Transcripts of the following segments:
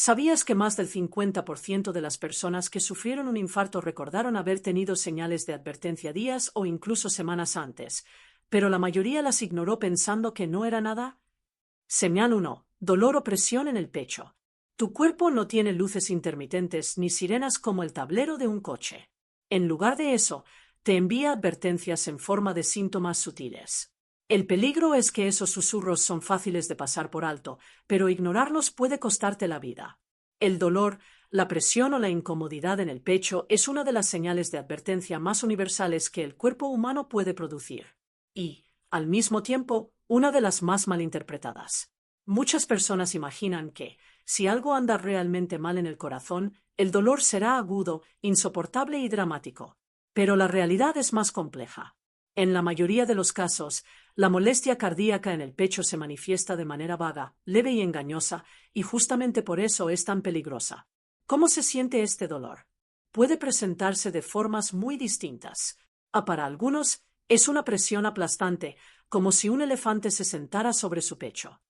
¿Sabías que más del 50% de las personas que sufrieron un infarto recordaron haber tenido señales de advertencia días o incluso semanas antes, pero la mayoría las ignoró pensando que no era nada? Señal 1. Dolor o presión en el pecho. Tu cuerpo no tiene luces intermitentes ni sirenas como el tablero de un coche. En lugar de eso, te envía advertencias en forma de síntomas sutiles. El peligro es que esos susurros son fáciles de pasar por alto, pero ignorarlos puede costarte la vida. El dolor, la presión o la incomodidad en el pecho es una de las señales de advertencia más universales que el cuerpo humano puede producir. Y, al mismo tiempo, una de las más malinterpretadas. Muchas personas imaginan que, si algo anda realmente mal en el corazón, el dolor será agudo, insoportable y dramático. Pero la realidad es más compleja. En la mayoría de los casos, la molestia cardíaca en el pecho se manifiesta de manera vaga, leve y engañosa, y justamente por eso es tan peligrosa. ¿Cómo se siente este dolor? Puede presentarse de formas muy distintas. Para algunos, es una presión aplastante, como si un elefante se sentara sobre su pecho.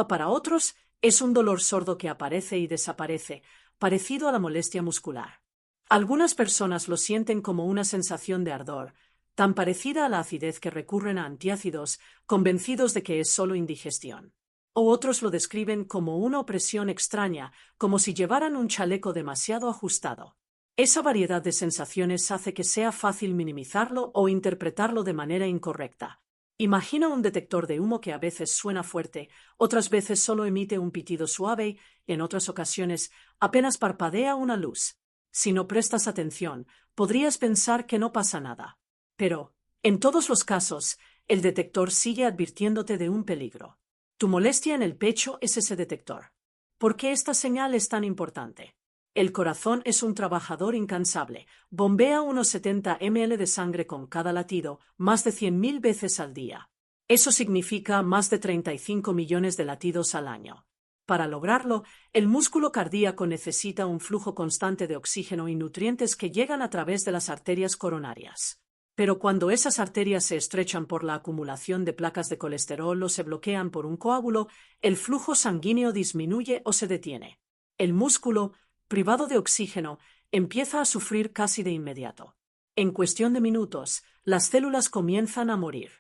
Para otros, es un dolor sordo que aparece y desaparece, parecido a la molestia muscular. Algunas personas lo sienten como una sensación de ardor, tan parecida a la acidez que recurren a antiácidos, convencidos de que es solo indigestión. O otros lo describen como una opresión extraña, como si llevaran un chaleco demasiado ajustado. Esa variedad de sensaciones hace que sea fácil minimizarlo o interpretarlo de manera incorrecta. Imagina un detector de humo que a veces suena fuerte, otras veces solo emite un pitido suave y en otras ocasiones apenas parpadea una luz. Si no prestas atención, podrías pensar que no pasa nada. Pero, en todos los casos, el detector sigue advirtiéndote de un peligro. Tu molestia en el pecho es ese detector. ¿Por qué esta señal es tan importante? El corazón es un trabajador incansable. Bombea unos 70 ml de sangre con cada latido, más de 100.000 veces al día. Eso significa más de 35 millones de latidos al año. Para lograrlo, el músculo cardíaco necesita un flujo constante de oxígeno y nutrientes que llegan a través de las arterias coronarias. Pero cuando esas arterias se estrechan por la acumulación de placas de colesterol o se bloquean por un coágulo, el flujo sanguíneo disminuye o se detiene. El músculo, privado de oxígeno, empieza a sufrir casi de inmediato. En cuestión de minutos, las células comienzan a morir.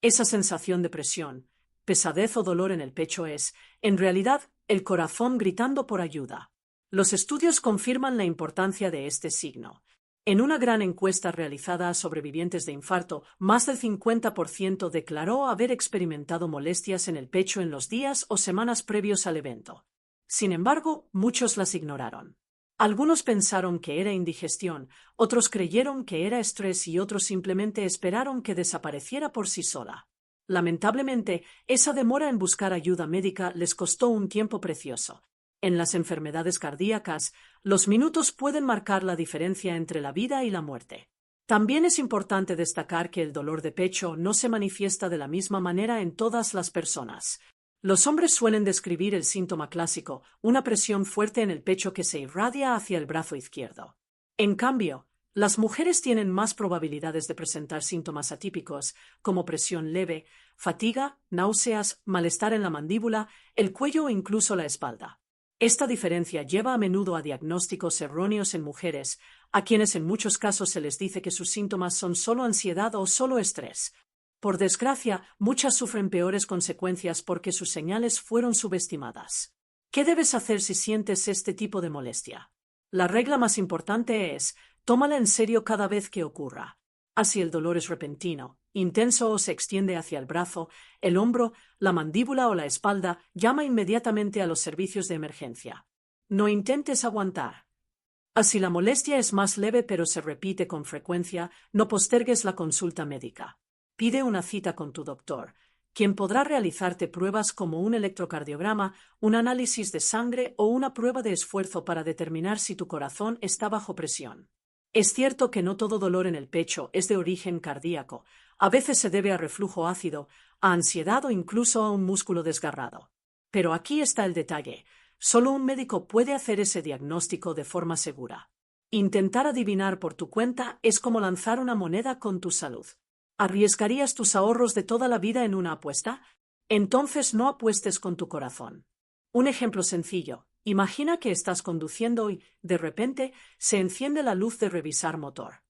Esa sensación de presión, pesadez o dolor en el pecho es, en realidad, el corazón gritando por ayuda. Los estudios confirman la importancia de este signo. En una gran encuesta realizada a sobrevivientes de infarto, más del 50% declaró haber experimentado molestias en el pecho en los días o semanas previos al evento. Sin embargo, muchos las ignoraron. Algunos pensaron que era indigestión, otros creyeron que era estrés y otros simplemente esperaron que desapareciera por sí sola. Lamentablemente, esa demora en buscar ayuda médica les costó un tiempo precioso. En las enfermedades cardíacas, los minutos pueden marcar la diferencia entre la vida y la muerte. También es importante destacar que el dolor de pecho no se manifiesta de la misma manera en todas las personas. Los hombres suelen describir el síntoma clásico, una presión fuerte en el pecho que se irradia hacia el brazo izquierdo. En cambio, las mujeres tienen más probabilidades de presentar síntomas atípicos, como presión leve, fatiga, náuseas, malestar en la mandíbula, el cuello o incluso la espalda. Esta diferencia lleva a menudo a diagnósticos erróneos en mujeres, a quienes en muchos casos se les dice que sus síntomas son solo ansiedad o solo estrés. Por desgracia, muchas sufren peores consecuencias porque sus señales fueron subestimadas. ¿Qué debes hacer si sientes este tipo de molestia? La regla más importante es, tómala en serio cada vez que ocurra. Si el dolor es repentino, intenso o se extiende hacia el brazo, el hombro, la mandíbula o la espalda, llama inmediatamente a los servicios de emergencia. No intentes aguantar. Si la molestia es más leve pero se repite con frecuencia, no postergues la consulta médica. Pide una cita con tu doctor, quien podrá realizarte pruebas como un electrocardiograma, un análisis de sangre o una prueba de esfuerzo para determinar si tu corazón está bajo presión. Es cierto que no todo dolor en el pecho es de origen cardíaco. A veces se debe a reflujo ácido, a ansiedad o incluso a un músculo desgarrado. Pero aquí está el detalle. Solo un médico puede hacer ese diagnóstico de forma segura. Intentar adivinar por tu cuenta es como lanzar una moneda con tu salud. ¿Arriesgarías tus ahorros de toda la vida en una apuesta? Entonces no apuestes con tu corazón. Un ejemplo sencillo. Imagina que estás conduciendo y, de repente, se enciende la luz de revisar motor.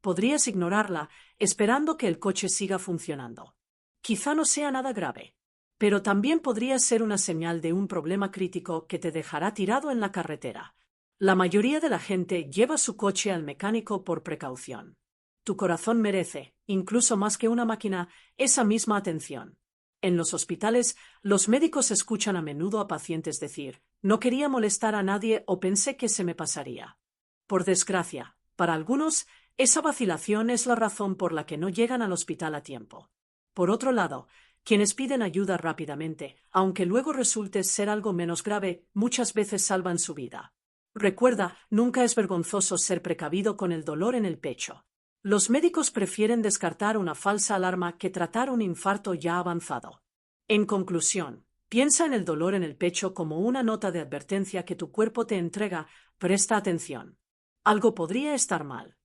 Podrías ignorarla, esperando que el coche siga funcionando. Quizá no sea nada grave, pero también podría ser una señal de un problema crítico que te dejará tirado en la carretera. La mayoría de la gente lleva su coche al mecánico por precaución. Tu corazón merece, incluso más que una máquina, esa misma atención. En los hospitales, los médicos escuchan a menudo a pacientes decir: no quería molestar a nadie o pensé que se me pasaría. Por desgracia, para algunos, esa vacilación es la razón por la que no llegan al hospital a tiempo. Por otro lado, quienes piden ayuda rápidamente, aunque luego resulte ser algo menos grave, muchas veces salvan su vida. Recuerda, nunca es vergonzoso ser precavido con el dolor en el pecho. Los médicos prefieren descartar una falsa alarma que tratar un infarto ya avanzado. En conclusión, piensa en el dolor en el pecho como una nota de advertencia que tu cuerpo te entrega. Presta atención. Algo podría estar mal.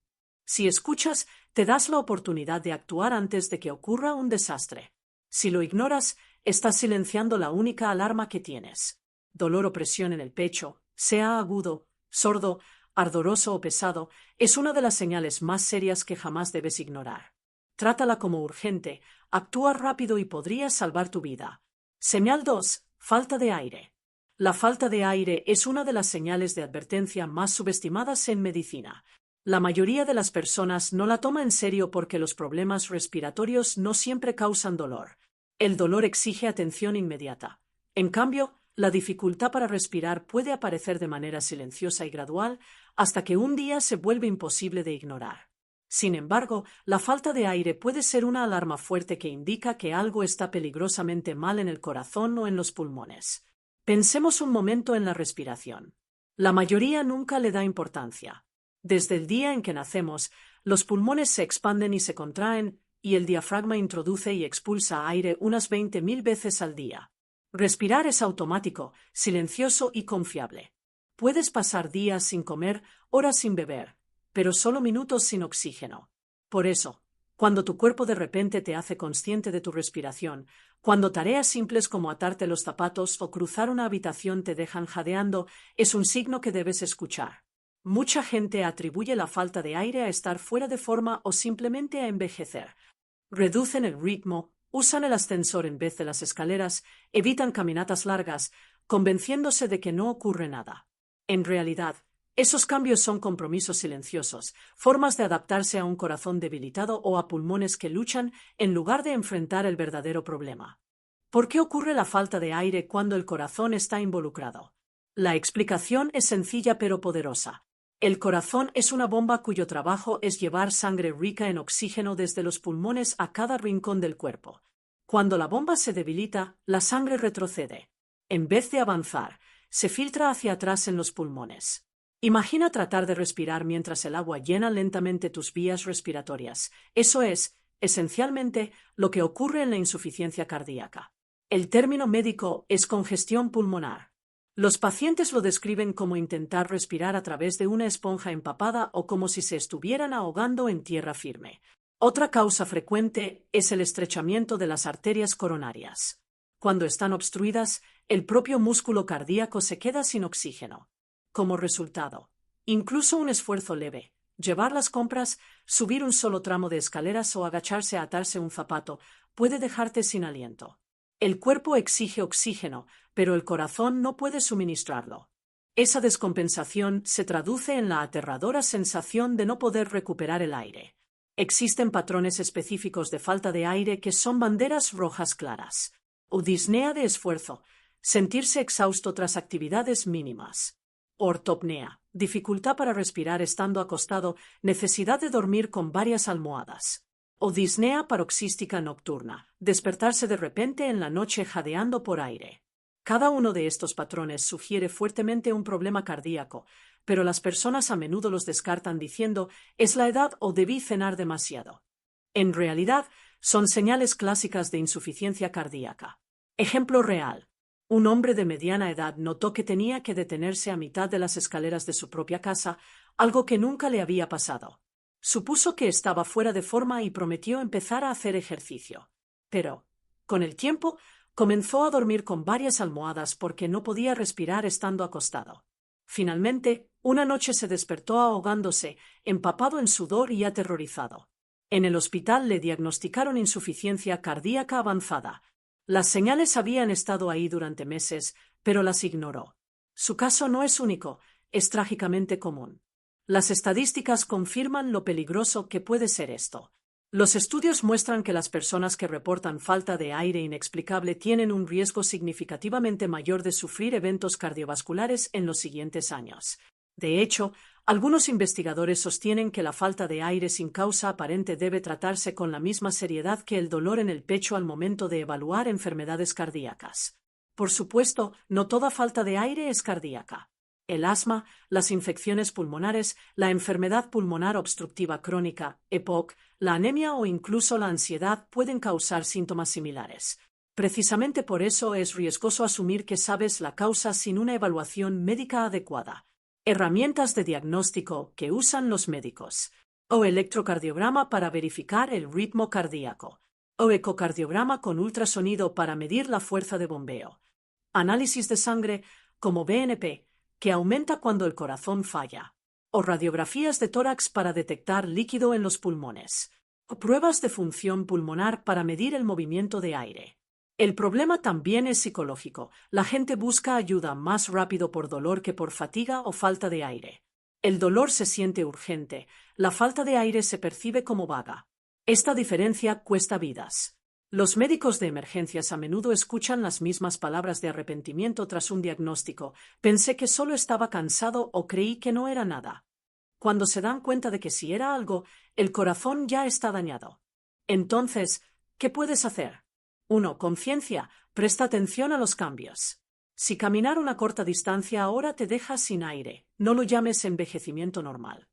Si escuchas, te das la oportunidad de actuar antes de que ocurra un desastre. Si lo ignoras, estás silenciando la única alarma que tienes. Dolor o presión en el pecho, sea agudo, sordo, ardoroso o pesado, es una de las señales más serias que jamás debes ignorar. Trátala como urgente, actúa rápido y podrías salvar tu vida. Señal 2. Falta de aire. La falta de aire es una de las señales de advertencia más subestimadas en medicina. La mayoría de las personas no la toma en serio porque los problemas respiratorios no siempre causan dolor. El dolor exige atención inmediata. En cambio, la dificultad para respirar puede aparecer de manera silenciosa y gradual hasta que un día se vuelve imposible de ignorar. Sin embargo, la falta de aire puede ser una alarma fuerte que indica que algo está peligrosamente mal en el corazón o en los pulmones. Pensemos un momento en la respiración. La mayoría nunca le da importancia. Desde el día en que nacemos, los pulmones se expanden y se contraen, y el diafragma introduce y expulsa aire unas 20.000 veces al día. Respirar es automático, silencioso y confiable. Puedes pasar días sin comer, horas sin beber, pero solo minutos sin oxígeno. Por eso, cuando tu cuerpo de repente te hace consciente de tu respiración, cuando tareas simples como atarte los zapatos o cruzar una habitación te dejan jadeando, es un signo que debes escuchar. Mucha gente atribuye la falta de aire a estar fuera de forma o simplemente a envejecer. Reducen el ritmo, usan el ascensor en vez de las escaleras, evitan caminatas largas, convenciéndose de que no ocurre nada. En realidad, esos cambios son compromisos silenciosos, formas de adaptarse a un corazón debilitado o a pulmones que luchan en lugar de enfrentar el verdadero problema. ¿Por qué ocurre la falta de aire cuando el corazón está involucrado? La explicación es sencilla pero poderosa. El corazón es una bomba cuyo trabajo es llevar sangre rica en oxígeno desde los pulmones a cada rincón del cuerpo. Cuando la bomba se debilita, la sangre retrocede. En vez de avanzar, se filtra hacia atrás en los pulmones. Imagina tratar de respirar mientras el agua llena lentamente tus vías respiratorias. Eso es, esencialmente, lo que ocurre en la insuficiencia cardíaca. El término médico es congestión pulmonar. Los pacientes lo describen como intentar respirar a través de una esponja empapada o como si se estuvieran ahogando en tierra firme. Otra causa frecuente es el estrechamiento de las arterias coronarias. Cuando están obstruidas, el propio músculo cardíaco se queda sin oxígeno. Como resultado, incluso un esfuerzo leve, llevar las compras, subir un solo tramo de escaleras o agacharse a atarse un zapato, puede dejarte sin aliento. El cuerpo exige oxígeno, pero el corazón no puede suministrarlo. Esa descompensación se traduce en la aterradora sensación de no poder recuperar el aire. Existen patrones específicos de falta de aire que son banderas rojas claras. Disnea de esfuerzo, sentirse exhausto tras actividades mínimas. Ortopnea, dificultad para respirar estando acostado, necesidad de dormir con varias almohadas. O disnea paroxística nocturna, despertarse de repente en la noche jadeando por aire. Cada uno de estos patrones sugiere fuertemente un problema cardíaco, pero las personas a menudo los descartan diciendo: es la edad o debí cenar demasiado. En realidad, son señales clásicas de insuficiencia cardíaca. Ejemplo real. Un hombre de mediana edad notó que tenía que detenerse a mitad de las escaleras de su propia casa, algo que nunca le había pasado. Supuso que estaba fuera de forma y prometió empezar a hacer ejercicio. Pero, con el tiempo, Comenzó a dormir con varias almohadas porque no podía respirar estando acostado. Finalmente, una noche se despertó ahogándose, empapado en sudor y aterrorizado. En el hospital le diagnosticaron insuficiencia cardíaca avanzada. Las señales habían estado ahí durante meses, pero las ignoró. Su caso no es único, es trágicamente común. Las estadísticas confirman lo peligroso que puede ser esto. Los estudios muestran que las personas que reportan falta de aire inexplicable tienen un riesgo significativamente mayor de sufrir eventos cardiovasculares en los siguientes años. De hecho, algunos investigadores sostienen que la falta de aire sin causa aparente debe tratarse con la misma seriedad que el dolor en el pecho al momento de evaluar enfermedades cardíacas. Por supuesto, no toda falta de aire es cardíaca. El asma, las infecciones pulmonares, la enfermedad pulmonar obstructiva crónica, EPOC, la anemia o incluso la ansiedad pueden causar síntomas similares. Precisamente por eso es riesgoso asumir que sabes la causa sin una evaluación médica adecuada. Herramientas de diagnóstico que usan los médicos. O electrocardiograma para verificar el ritmo cardíaco. O ecocardiograma con ultrasonido para medir la fuerza de bombeo. Análisis de sangre, como BNP, que aumenta cuando el corazón falla. O radiografías de tórax para detectar líquido en los pulmones. O pruebas de función pulmonar para medir el movimiento de aire. El problema también es psicológico. La gente busca ayuda más rápido por dolor que por fatiga o falta de aire. El dolor se siente urgente, la falta de aire se percibe como vaga. Esta diferencia cuesta vidas. Los médicos de emergencias a menudo escuchan las mismas palabras de arrepentimiento tras un diagnóstico. Pensé que solo estaba cansado o creí que no era nada. Cuando se dan cuenta de que si era algo, el corazón ya está dañado. Entonces, ¿qué puedes hacer? 1. Conciencia. Presta atención a los cambios. Si caminar una corta distancia ahora te deja sin aire, no lo llames envejecimiento normal.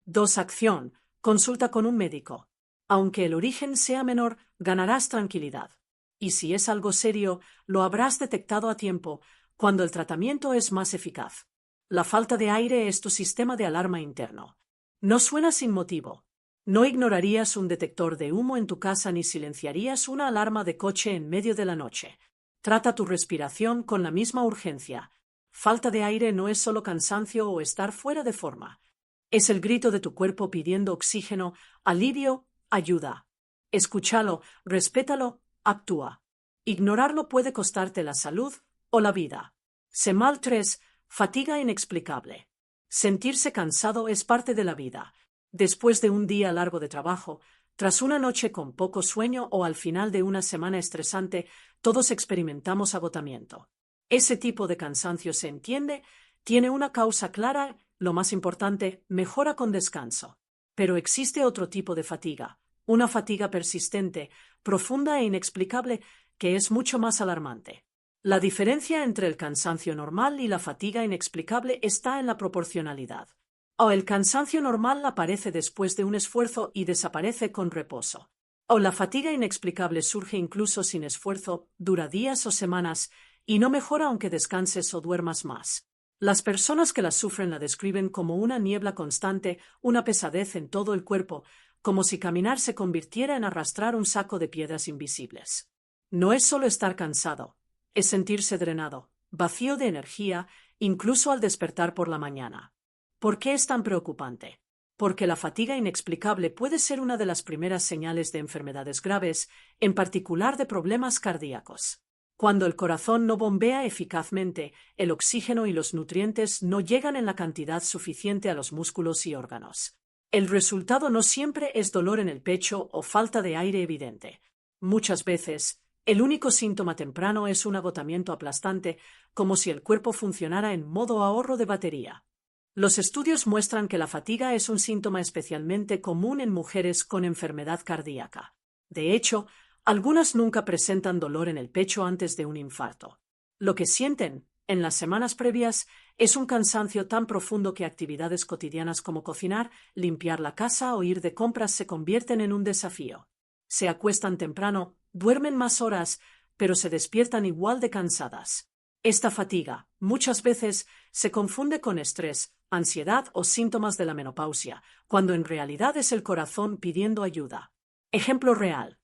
2. Acción. Consulta con un médico. Aunque el origen sea menor, ganarás tranquilidad. Y si es algo serio, lo habrás detectado a tiempo, cuando el tratamiento es más eficaz. La falta de aire es tu sistema de alarma interno. No suena sin motivo. No ignorarías un detector de humo en tu casa ni silenciarías una alarma de coche en medio de la noche. Trata tu respiración con la misma urgencia. Falta de aire no es solo cansancio o estar fuera de forma. Es el grito de tu cuerpo pidiendo oxígeno, alivio, ayuda. Escúchalo, respétalo, actúa. Ignorarlo puede costarte la salud o la vida. Semal 3. Fatiga inexplicable. Sentirse cansado es parte de la vida. Después de un día largo de trabajo, tras una noche con poco sueño o al final de una semana estresante, todos experimentamos agotamiento. Ese tipo de cansancio se entiende, tiene una causa clara, lo más importante, mejora con descanso. Pero existe otro tipo de fatiga, una fatiga persistente, profunda e inexplicable, que es mucho más alarmante. La diferencia entre el cansancio normal y la fatiga inexplicable está en la proporcionalidad. O el cansancio normal aparece después de un esfuerzo y desaparece con reposo. O la fatiga inexplicable surge incluso sin esfuerzo, dura días o semanas, y no mejora aunque descanses o duermas más. Las personas que la sufren la describen como una niebla constante, una pesadez en todo el cuerpo, como si caminar se convirtiera en arrastrar un saco de piedras invisibles. No es solo estar cansado, es sentirse drenado, vacío de energía, incluso al despertar por la mañana. ¿Por qué es tan preocupante? Porque la fatiga inexplicable puede ser una de las primeras señales de enfermedades graves, en particular de problemas cardíacos. Cuando el corazón no bombea eficazmente, el oxígeno y los nutrientes no llegan en la cantidad suficiente a los músculos y órganos. El resultado no siempre es dolor en el pecho o falta de aire evidente. Muchas veces, el único síntoma temprano es un agotamiento aplastante, como si el cuerpo funcionara en modo ahorro de batería. Los estudios muestran que la fatiga es un síntoma especialmente común en mujeres con enfermedad cardíaca. De hecho, algunas nunca presentan dolor en el pecho antes de un infarto. Lo que sienten, en las semanas previas, es un cansancio tan profundo que actividades cotidianas como cocinar, limpiar la casa o ir de compras se convierten en un desafío. Se acuestan temprano, duermen más horas, pero se despiertan igual de cansadas. Esta fatiga, muchas veces, se confunde con estrés, ansiedad o síntomas de la menopausia, cuando en realidad es el corazón pidiendo ayuda. Ejemplo real.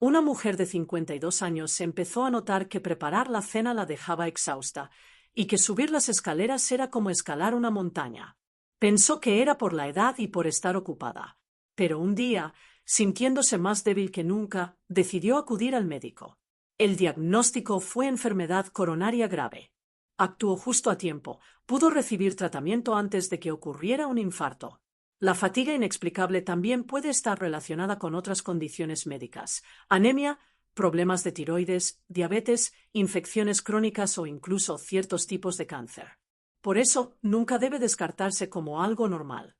Una mujer de 52 años empezó a notar que preparar la cena la dejaba exhausta y que subir las escaleras era como escalar una montaña. Pensó que era por la edad y por estar ocupada. Pero un día, sintiéndose más débil que nunca, decidió acudir al médico. El diagnóstico fue enfermedad coronaria grave. Actuó justo a tiempo, pudo recibir tratamiento antes de que ocurriera un infarto. La fatiga inexplicable también puede estar relacionada con otras condiciones médicas: anemia, problemas de tiroides, diabetes, infecciones crónicas o incluso ciertos tipos de cáncer. Por eso, nunca debe descartarse como algo normal.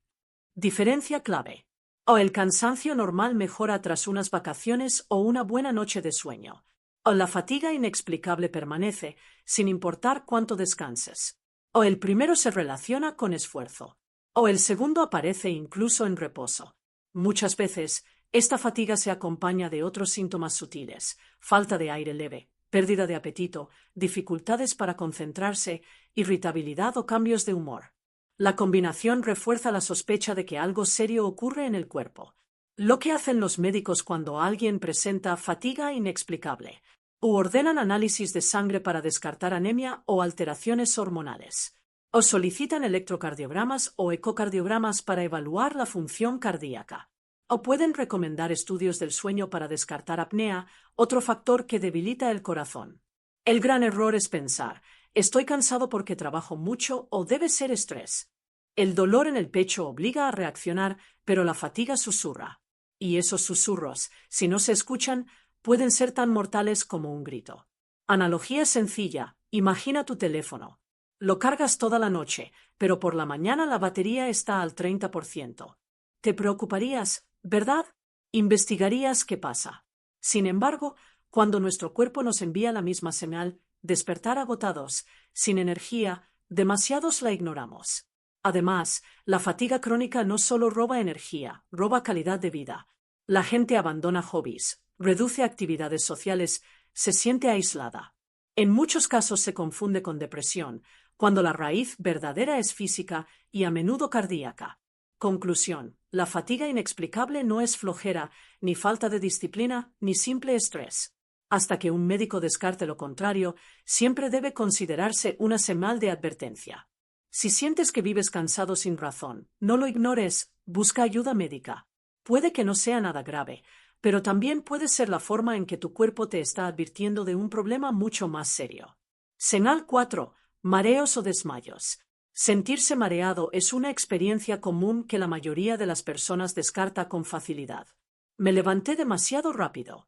Diferencia clave. O el cansancio normal mejora tras unas vacaciones o una buena noche de sueño. O la fatiga inexplicable permanece, sin importar cuánto descanses. O el primero se relaciona con esfuerzo. O el segundo aparece incluso en reposo. Muchas veces, esta fatiga se acompaña de otros síntomas sutiles: falta de aire leve, pérdida de apetito, dificultades para concentrarse, irritabilidad o cambios de humor. La combinación refuerza la sospecha de que algo serio ocurre en el cuerpo. Lo que hacen los médicos cuando alguien presenta fatiga inexplicable: u ordenan análisis de sangre para descartar anemia o alteraciones hormonales. O solicitan electrocardiogramas o ecocardiogramas para evaluar la función cardíaca. O pueden recomendar estudios del sueño para descartar apnea, otro factor que debilita el corazón. El gran error es pensar: estoy cansado porque trabajo mucho o debe ser estrés. El dolor en el pecho obliga a reaccionar, pero la fatiga susurra. Y esos susurros, si no se escuchan, pueden ser tan mortales como un grito. Analogía sencilla: imagina tu teléfono. Lo cargas toda la noche, pero por la mañana la batería está al 30%. Te preocuparías, ¿verdad? Investigarías qué pasa. Sin embargo, cuando nuestro cuerpo nos envía la misma señal, despertar agotados, sin energía, demasiados la ignoramos. Además, la fatiga crónica no solo roba energía, roba calidad de vida. La gente abandona hobbies, reduce actividades sociales, se siente aislada. En muchos casos se confunde con depresión, cuando la raíz verdadera es física y a menudo cardíaca. Conclusión: la fatiga inexplicable no es flojera, ni falta de disciplina, ni simple estrés. Hasta que un médico descarte lo contrario, siempre debe considerarse una señal de advertencia. Si sientes que vives cansado sin razón, no lo ignores, busca ayuda médica. Puede que no sea nada grave, pero también puede ser la forma en que tu cuerpo te está advirtiendo de un problema mucho más serio. Señal 4. Mareos o desmayos. Sentirse mareado es una experiencia común que la mayoría de las personas descarta con facilidad. Me levanté demasiado rápido.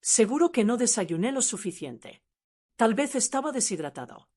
Seguro que no desayuné lo suficiente. Tal vez estaba deshidratado.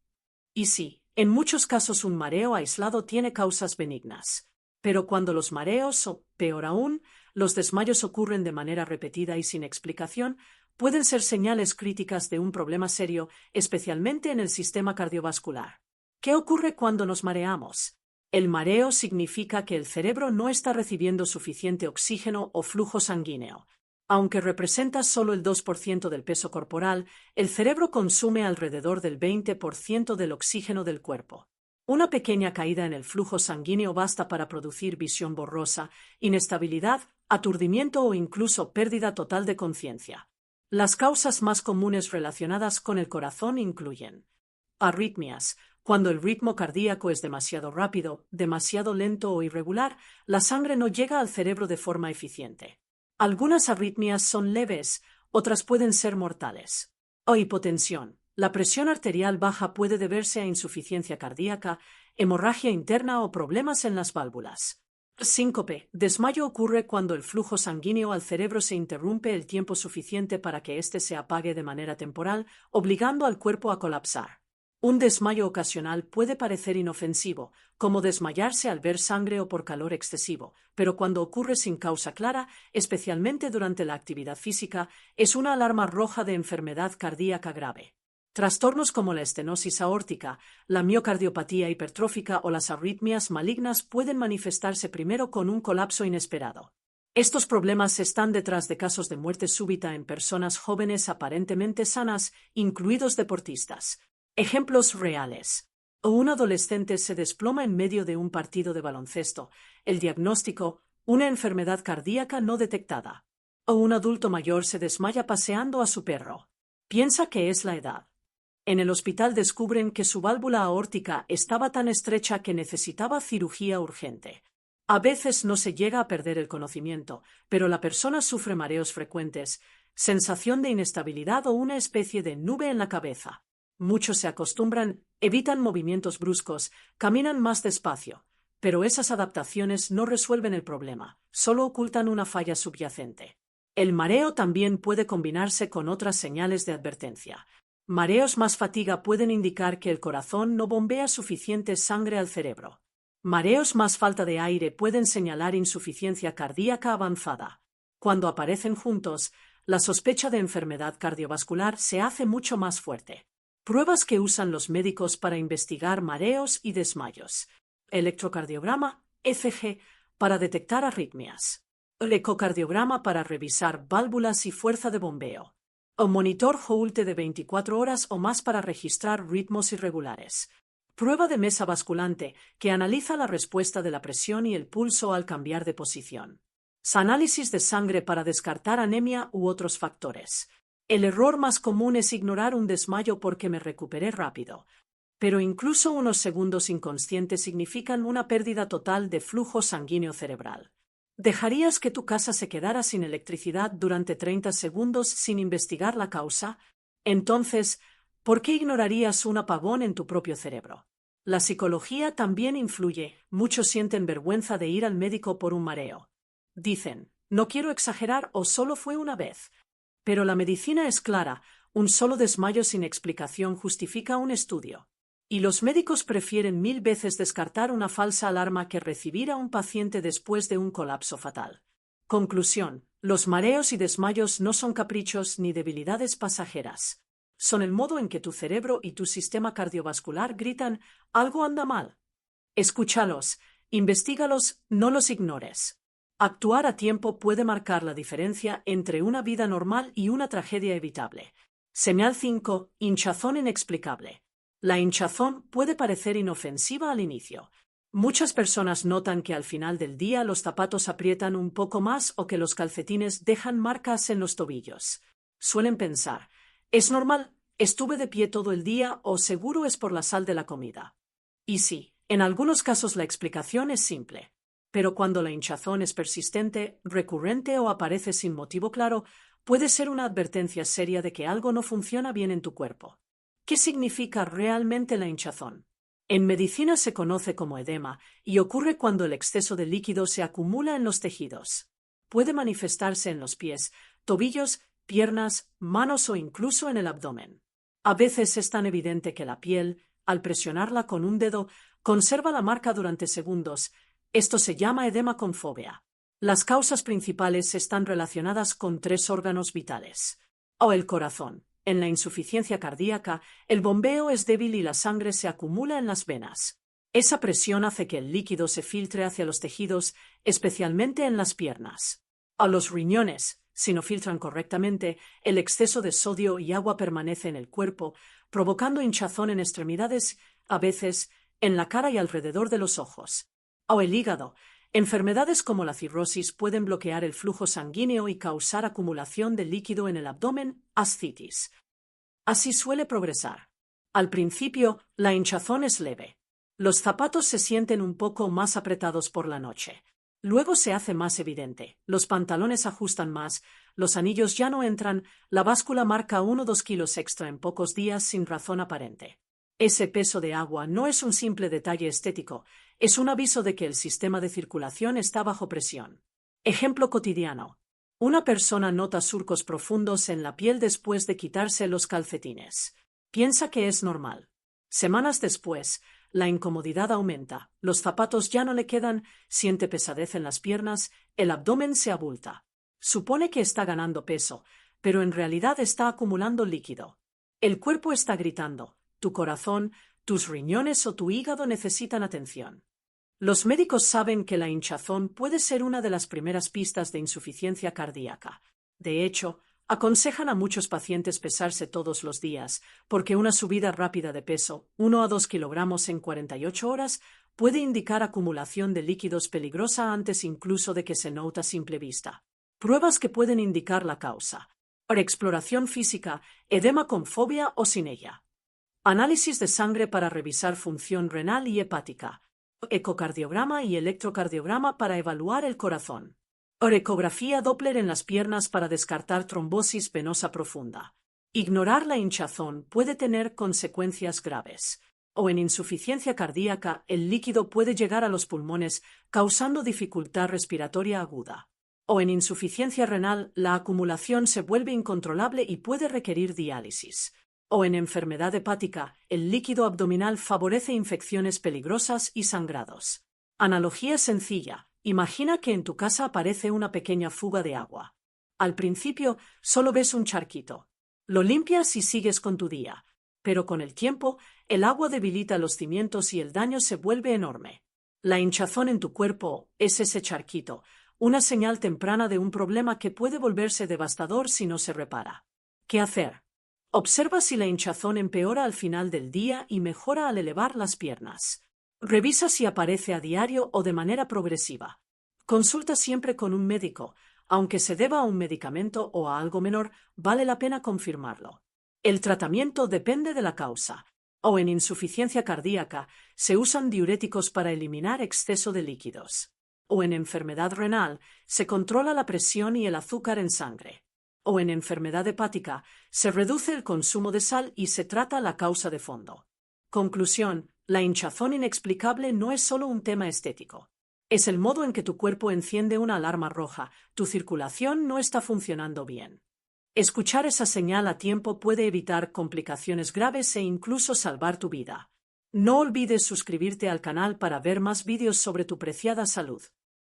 Y sí, en muchos casos un mareo aislado tiene causas benignas. Pero cuando los mareos, o peor aún, los desmayos ocurren de manera repetida y sin explicación, pueden ser señales críticas de un problema serio, especialmente en el sistema cardiovascular. ¿Qué ocurre cuando nos mareamos? El mareo significa que el cerebro no está recibiendo suficiente oxígeno o flujo sanguíneo. Aunque representa solo el 2% del peso corporal, el cerebro consume alrededor del 20% del oxígeno del cuerpo. Una pequeña caída en el flujo sanguíneo basta para producir visión borrosa, inestabilidad, aturdimiento o incluso pérdida total de conciencia. Las causas más comunes relacionadas con el corazón incluyen: arritmias. Cuando el ritmo cardíaco es demasiado rápido, demasiado lento o irregular, la sangre no llega al cerebro de forma eficiente. Algunas arritmias son leves, otras pueden ser mortales. O hipotensión. La presión arterial baja puede deberse a insuficiencia cardíaca, hemorragia interna o problemas en las válvulas. Síncope. Desmayo ocurre cuando el flujo sanguíneo al cerebro se interrumpe el tiempo suficiente para que éste se apague de manera temporal, obligando al cuerpo a colapsar. Un desmayo ocasional puede parecer inofensivo, como desmayarse al ver sangre o por calor excesivo, pero cuando ocurre sin causa clara, especialmente durante la actividad física, es una alarma roja de enfermedad cardíaca grave. Trastornos como la estenosis aórtica, la miocardiopatía hipertrófica o las arritmias malignas pueden manifestarse primero con un colapso inesperado. Estos problemas están detrás de casos de muerte súbita en personas jóvenes aparentemente sanas, incluidos deportistas. Ejemplos reales. Un adolescente se desploma en medio de un partido de baloncesto. El diagnóstico: una enfermedad cardíaca no detectada. O un adulto mayor se desmaya paseando a su perro. Piensa que es la edad. En el hospital descubren que su válvula aórtica estaba tan estrecha que necesitaba cirugía urgente. A veces no se llega a perder el conocimiento, pero la persona sufre mareos frecuentes, sensación de inestabilidad o una especie de nube en la cabeza. Muchos se acostumbran, evitan movimientos bruscos, caminan más despacio, pero esas adaptaciones no resuelven el problema, solo ocultan una falla subyacente. El mareo también puede combinarse con otras señales de advertencia. Mareos más fatiga pueden indicar que el corazón no bombea suficiente sangre al cerebro. Mareos más falta de aire pueden señalar insuficiencia cardíaca avanzada. Cuando aparecen juntos, la sospecha de enfermedad cardiovascular se hace mucho más fuerte. Pruebas que usan los médicos para investigar mareos y desmayos. Electrocardiograma, ECG, para detectar arritmias. El ecocardiograma para revisar válvulas y fuerza de bombeo. O monitor Holter de 24 horas o más para registrar ritmos irregulares. Prueba de mesa basculante, que analiza la respuesta de la presión y el pulso al cambiar de posición. Análisis de sangre para descartar anemia u otros factores. El error más común es ignorar un desmayo porque me recuperé rápido. Pero incluso unos segundos inconscientes significan una pérdida total de flujo sanguíneo cerebral. ¿Dejarías que tu casa se quedara sin electricidad durante 30 segundos sin investigar la causa? Entonces, ¿por qué ignorarías un apagón en tu propio cerebro? La psicología también influye. Muchos sienten vergüenza de ir al médico por un mareo. Dicen, no quiero exagerar o solo fue una vez. Pero la medicina es clara, un solo desmayo sin explicación justifica un estudio. Y los médicos prefieren 1000 veces descartar una falsa alarma que recibir a un paciente después de un colapso fatal. Conclusión: los mareos y desmayos no son caprichos ni debilidades pasajeras. Son el modo en que tu cerebro y tu sistema cardiovascular gritan, algo anda mal. Escúchalos, investígalos, no los ignores. Actuar a tiempo puede marcar la diferencia entre una vida normal y una tragedia evitable. Señal 5. Hinchazón inexplicable. La hinchazón puede parecer inofensiva al inicio. Muchas personas notan que al final del día los zapatos aprietan un poco más o que los calcetines dejan marcas en los tobillos. Suelen pensar, ¿es normal? ¿Estuve de pie todo el día o seguro es por la sal de la comida? Y sí, en algunos casos la explicación es simple. Pero cuando la hinchazón es persistente, recurrente o aparece sin motivo claro, puede ser una advertencia seria de que algo no funciona bien en tu cuerpo. ¿Qué significa realmente la hinchazón? En medicina se conoce como edema y ocurre cuando el exceso de líquido se acumula en los tejidos. Puede manifestarse en los pies, tobillos, piernas, manos o incluso en el abdomen. A veces es tan evidente que la piel, al presionarla con un dedo, conserva la marca durante segundos. Esto se llama edema con fobia. Las causas principales están relacionadas con 3 órganos vitales. O el corazón. En la insuficiencia cardíaca, el bombeo es débil y la sangre se acumula en las venas. Esa presión hace que el líquido se filtre hacia los tejidos, especialmente en las piernas. A los riñones, si no filtran correctamente, el exceso de sodio y agua permanece en el cuerpo, provocando hinchazón en extremidades, a veces en la cara y alrededor de los ojos. O el hígado. Enfermedades como la cirrosis pueden bloquear el flujo sanguíneo y causar acumulación de líquido en el abdomen, ascitis. Así suele progresar. Al principio, la hinchazón es leve. Los zapatos se sienten un poco más apretados por la noche. Luego se hace más evidente. Los pantalones ajustan más, los anillos ya no entran, la báscula marca 1 o 2 kilos extra en pocos días sin razón aparente. Ese peso de agua no es un simple detalle estético, es un aviso de que el sistema de circulación está bajo presión. Ejemplo cotidiano. Una persona nota surcos profundos en la piel después de quitarse los calcetines. Piensa que es normal. Semanas después, la incomodidad aumenta, los zapatos ya no le quedan, siente pesadez en las piernas, el abdomen se abulta. Supone que está ganando peso, pero en realidad está acumulando líquido. El cuerpo está gritando. Tu corazón, tus riñones o tu hígado necesitan atención. Los médicos saben que la hinchazón puede ser una de las primeras pistas de insuficiencia cardíaca. De hecho, aconsejan a muchos pacientes pesarse todos los días, porque una subida rápida de peso, 1 a 2 kilogramos en 48 horas, puede indicar acumulación de líquidos peligrosa antes incluso de que se nota a simple vista. Pruebas que pueden indicar la causa. Exploración física, edema con fobia o sin ella. Análisis de sangre para revisar función renal y hepática. Ecocardiograma y electrocardiograma para evaluar el corazón. Ecografía Doppler en las piernas para descartar trombosis venosa profunda. Ignorar la hinchazón puede tener consecuencias graves. O en insuficiencia cardíaca, el líquido puede llegar a los pulmones, causando dificultad respiratoria aguda. O en insuficiencia renal, la acumulación se vuelve incontrolable y puede requerir diálisis. O en enfermedad hepática, el líquido abdominal favorece infecciones peligrosas y sangrados. Analogía sencilla. Imagina que en tu casa aparece una pequeña fuga de agua. Al principio, solo ves un charquito. Lo limpias y sigues con tu día. Pero con el tiempo, el agua debilita los cimientos y el daño se vuelve enorme. La hinchazón en tu cuerpo es ese charquito, una señal temprana de un problema que puede volverse devastador si no se repara. ¿Qué hacer? Observa si la hinchazón empeora al final del día y mejora al elevar las piernas. Revisa si aparece a diario o de manera progresiva. Consulta siempre con un médico. Aunque se deba a un medicamento o a algo menor, vale la pena confirmarlo. El tratamiento depende de la causa. O en insuficiencia cardíaca, se usan diuréticos para eliminar exceso de líquidos. O en enfermedad renal, se controla la presión y el azúcar en sangre. O en enfermedad hepática, se reduce el consumo de sal y se trata la causa de fondo. Conclusión: la hinchazón inexplicable no es solo un tema estético. Es el modo en que tu cuerpo enciende una alarma roja, tu circulación no está funcionando bien. Escuchar esa señal a tiempo puede evitar complicaciones graves e incluso salvar tu vida. No olvides suscribirte al canal para ver más vídeos sobre tu preciada salud.